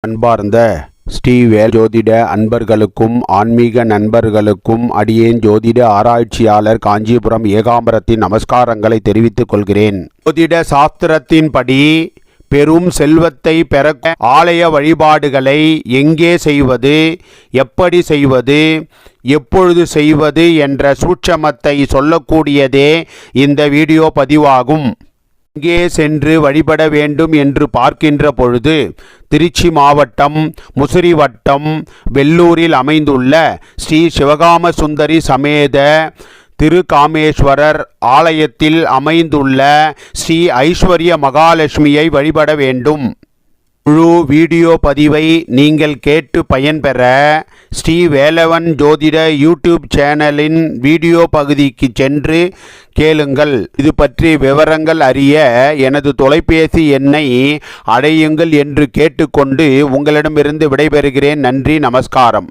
அன்பார்ந்த ஸ்ரீவேல் ஜோதிட அன்பர்களுக்கும் ஆன்மீக நண்பர்களுக்கும் அடியேன் ஜோதிட ஆராய்ச்சியாளர் காஞ்சிபுரம் ஏகாம்பரத்தின் நமஸ்காரங்களை தெரிவித்துக் கொள்கிறேன். ஜோதிட சாஸ்திரத்தின்படி பெரும் செல்வத்தை பெற ஆலய வழிபாடுகளை எங்கே செய்வது, எப்படி செய்வது, எப்பொழுது செய்வது என்ற சூட்சமத்தை சொல்லக்கூடியதே இந்த வீடியோ பதிவாகும். எங்கே சென்று வழிபட வேண்டும் என்று பார்க்கின்ற பொழுது திருச்சி மாவட்டம் முசிறி வட்டம் வெள்ளூரில் அமைந்துள்ள ஸ்ரீ சிவகாம சுந்தரி சமேத திருகாமேஸ்வரர் ஆலயத்தில் அமைந்துள்ள ஸ்ரீ ஐஸ்வர்ய மகாலட்சுமியை வழிபட வேண்டும். முழு வீடியோ பதிவை நீங்கள் கேட்டு பயன்பெற ஸ்ரீ வேலவன் ஜோதிட யூடியூப் சேனலின் வீடியோ பகுதிக்கு சென்று கேளுங்கள். இது பற்றி விவரங்கள் அறிய எனது தொலைபேசி எண்ணை அடையுங்கள் என்று கேட்டுக்கொண்டு உங்களிடமிருந்து விடைபெறுகிறேன். நன்றி, நமஸ்காரம்.